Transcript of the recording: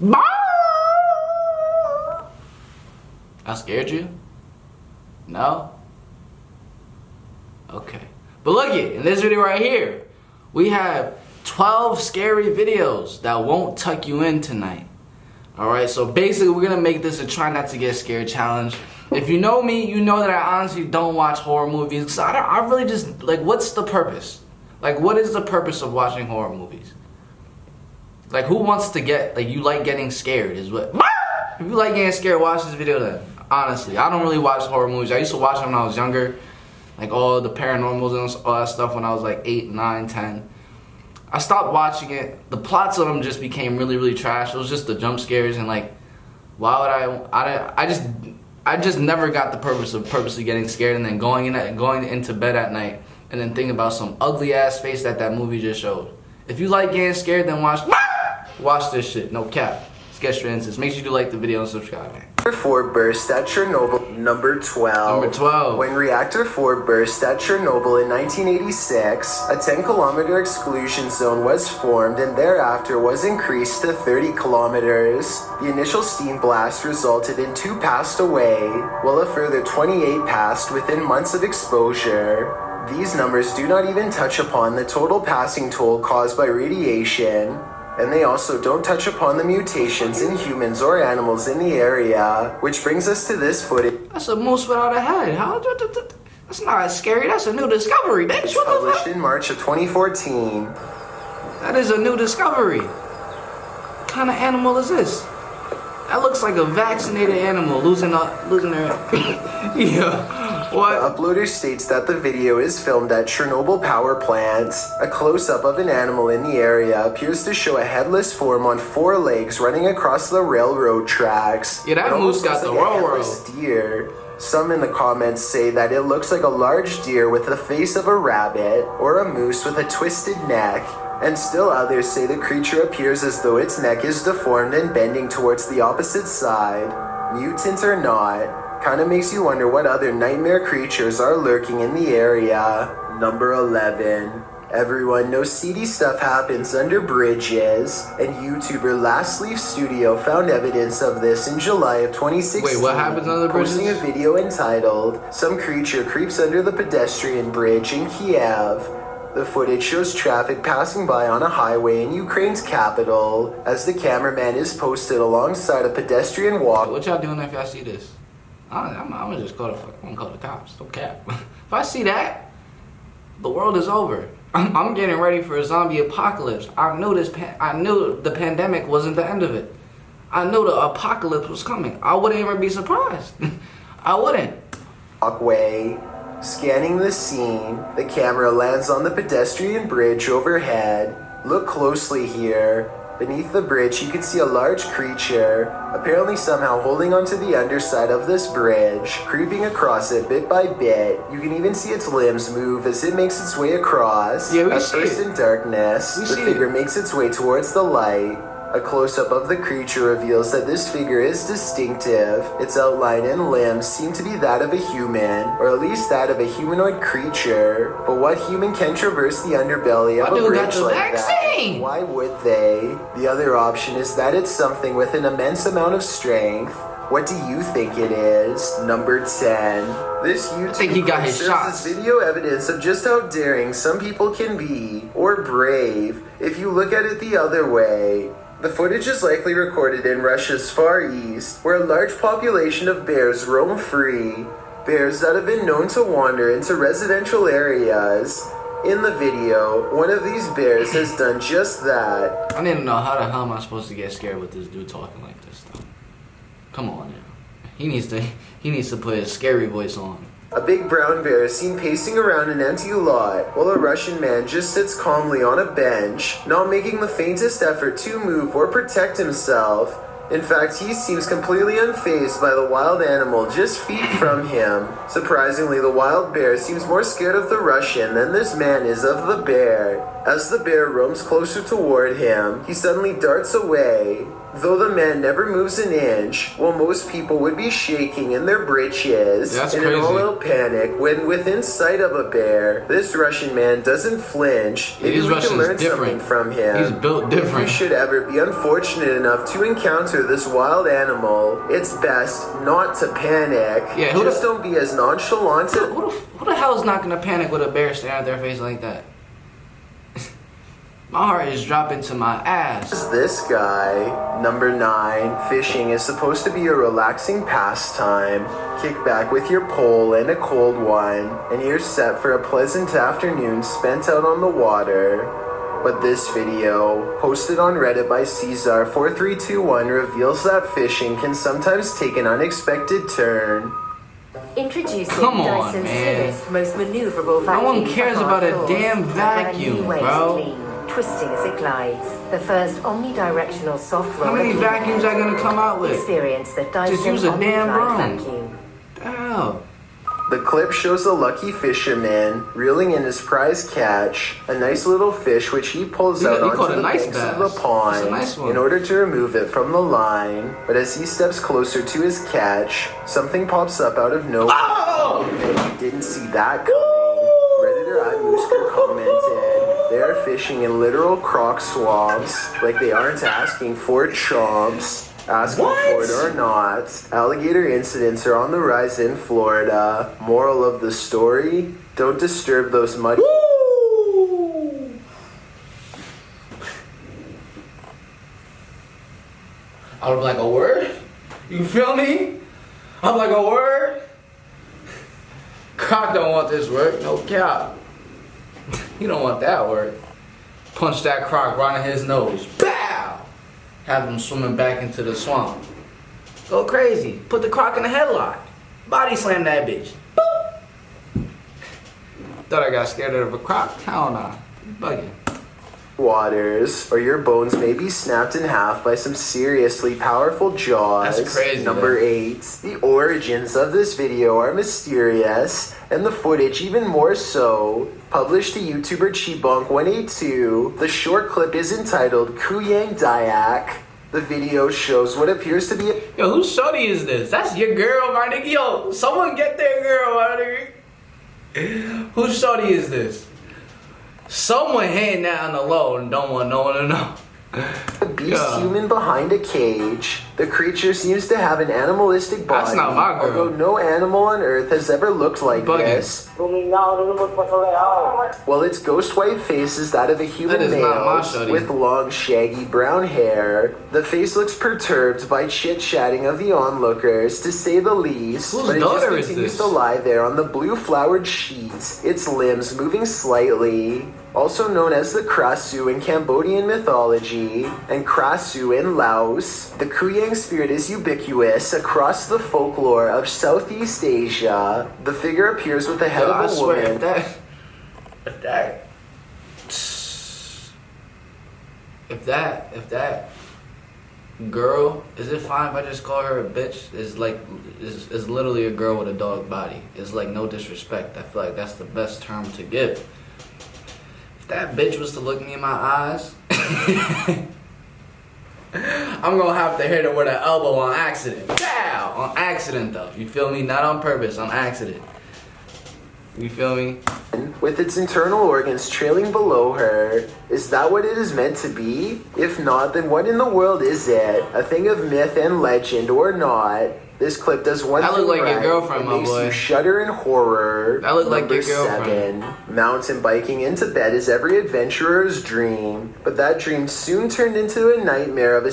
I scared you? No? Okay. But look it, in this video right here, we have 12 scary videos that won't tuck you in tonight. Alright, so basically we're gonna make this a try not to get scared challenge. If you know me, you know that I honestly don't watch horror movies. So I really just, like, what's the purpose? Like, what is the purpose of watching horror movies? Like, who wants to get, like, you like getting scared is what. If you like getting scared, watch this video then. Honestly, I don't really watch horror movies. I used to watch them when I was younger. Like, all the paranormals and all that stuff when I was like 8, 9, 10. I stopped watching it. The plots of them just became really, really trash. It was just the jump scares and, like, why would I just never got the purpose of purposely getting scared and then going into bed at night and then thinking about some ugly ass face that movie just showed. If you like getting scared, then watch this shit. No cap. Let's get straight into this. Make sure you do like the video and subscribe, man. Reactor 4 burst at Chernobyl. Number 12. Number 12. When Reactor 4 burst at Chernobyl in 1986, a 10-kilometer exclusion zone was formed and thereafter was increased to 30 kilometers. The initial steam blast resulted in 2 passed away, while a further 28 passed within months of exposure. These numbers do not even touch upon the total passing toll caused by radiation. And they also don't touch upon the mutations in humans or animals in the area, which brings us to this footage. That's a moose without a head. That's not scary. That's a new discovery, bitch. What the Published fuck? in March of 2014. That is a new discovery. What kind of animal is this? That looks like a vaccinated animal losing their. Yeah. What? The uploader states that the video is filmed at Chernobyl power plant. A close-up of an animal in the area appears to show a headless form on 4 legs running across the railroad tracks. Yeah, that It moose almost got looks the like a railroad. headless deer. Some in the comments say that it looks like a large deer with the face of a rabbit, or a moose with a twisted neck. And still others say the creature appears as though its neck is deformed and bending towards the opposite side. Mutant or not, kinda makes you wonder what other nightmare creatures are lurking in the area. Number 11. Everyone knows seedy stuff happens under bridges, and YouTuber Last Leaf Studio found evidence of this in July of 2016. Wait, what happens under bridges? Posting a video entitled, "Some Creature Creeps Under the Pedestrian Bridge in Kiev." The footage shows traffic passing by on a highway in Ukraine's capital, as the cameraman is posted alongside a pedestrian walk. What y'all doing if y'all see this? I'm gonna just call the cops. Don't cap. If I see that, the world is over. I'm getting ready for a zombie apocalypse. I knew the pandemic wasn't the end of it. I knew the apocalypse was coming. I wouldn't even be surprised. I wouldn't. Walkway. Scanning the scene, the camera lands on the pedestrian bridge overhead. Look closely here. Beneath the bridge, you can see a large creature, apparently somehow holding onto the underside of this bridge, creeping across it bit by bit. You can even see its limbs move as it makes its way across. Yeah, we At see first it. in darkness, We the see figure it. makes its way towards the light. A close-up of the creature reveals that this figure is distinctive. Its outline and limbs seem to be that of a human, or at least that of a humanoid creature. But what human can traverse the underbelly of My a dude got bridge the like vaccine! that? Why would they? The other option is that it's something with an immense amount of strength. What do you think it is? Number 10. This YouTube think he got clip his serves shots. as video evidence of just how daring some people can be, or brave, if you look at it the other way. The footage is likely recorded in Russia's Far East, where a large population of bears roam free. Bears that have been known to wander into residential areas. In the video, one of these bears has done just that. I need to know how the hell am I supposed to get scared with this dude talking like this though? Come on now. He needs to put his scary voice on. A big brown bear is seen pacing around an empty lot, while a Russian man just sits calmly on a bench, not making the faintest effort to move or protect himself. In fact, he seems completely unfazed by the wild animal just feet from him. Surprisingly, the wild bear seems more scared of the Russian than this man is of the bear. As the bear roams closer toward him, he suddenly darts away. Though the man never moves an inch, while most people would be shaking in their britches That's in crazy. an all-out panic when within sight of a bear, this Russian man doesn't flinch. Yeah, Maybe these we Russians can learn different. something from him. He's built If you different. should ever be unfortunate enough to encounter this wild animal, it's best not to panic. Yeah, who Just the- don't be as nonchalant. Who the hell is not gonna panic with a bear staring at their face like that? My heart is dropping to my ass. This guy, number 9, fishing is supposed to be a relaxing pastime. Kick back with your pole and a cold one, and you're set for a pleasant afternoon spent out on the water. But this video, posted on Reddit by Caesar4321, reveals that fishing can sometimes take an unexpected turn. Introducing Come on, Dyson's man. slimmest, most maneuverable No one vacuum cares for about a hard damn floors. A vacuum, new way bro. to clean, twisting as it glides. The first omnidirectional soft roller. How many cleaner. vacuums are gonna come out with? Experience the Dyson use a damn OmniGlide broom. vacuum. Hell. The clip shows a lucky fisherman reeling in his prize catch, a nice little fish which he pulls He out caught onto a the nice banks bass. of the That's a pond nice one. in order to remove it from the line. But as he steps closer to his catch, something pops up out of nowhere. Oh! And you didn't see that coming. Redditor iMoosker commented, "They are fishing in literal croc swamps, like they aren't asking for chomps. Asking for it or not, alligator incidents are on the rise in Florida. Moral of the story, don't disturb those muddy..." I would be like, a word? You feel me? I'm like, a word? Croc don't want this word, no cap. He don't want that word. Punch that croc right in his nose. Bow! Have him swimming back into the swamp. Go crazy. Put the croc in a headlock. Body slam that bitch. Boop! Thought I got scared of a croc? Hell nah. You bugging. waters, or your bones may be snapped in half by some seriously powerful jaws. That's crazy, Number though. 8. The origins of this video are mysterious, and the footage even more so. Published to YouTuber Chibunk182, the short clip is entitled Kuyang Dayak. The video shows what appears to be a Yo, whose shorty is this? That's your girl, my nigga. Yo, someone get their girl, my nigga. Whose shorty is this? Someone hitting that on the low and don't want no one to know. beast Yeah. human behind a cage. The creature seems to have an animalistic body, That's not my girl. although no animal on Earth has ever looked like Bugging. this. Well, its ghost white face is that of a human That is not my male shorty. with long, shaggy brown hair. The face looks perturbed by chit-chatting of the onlookers, to say the least. Whose but it just daughter is continues this? to lie there on the blue flowered sheet, its limbs moving slightly. Also known as the Krasu in Cambodian mythology and Krasu in Laos, the Kuyang spirit is ubiquitous across the folklore of Southeast Asia. The figure appears with the head Yo, of I a swear, woman. if that girl, is it fine if I just call her a bitch? Is literally a girl with a dog body. It's like no disrespect. I feel like that's the best term to give. If that bitch was to look me in my eyes, I'm gonna have to hit her with an elbow on accident. Pow! On accident though. You feel me? Not on purpose, on accident. You feel me? With its internal organs trailing below her. Is that what it is meant to be? If not, then what in the world is it? A thing of myth and legend or not? This clip does one That thing look like your right. girlfriend, It my makes boy. you shudder in horror. That look like your Number girlfriend. 7. Mountain biking into bed is every adventurer's dream, but that dream soon turned into a nightmare of a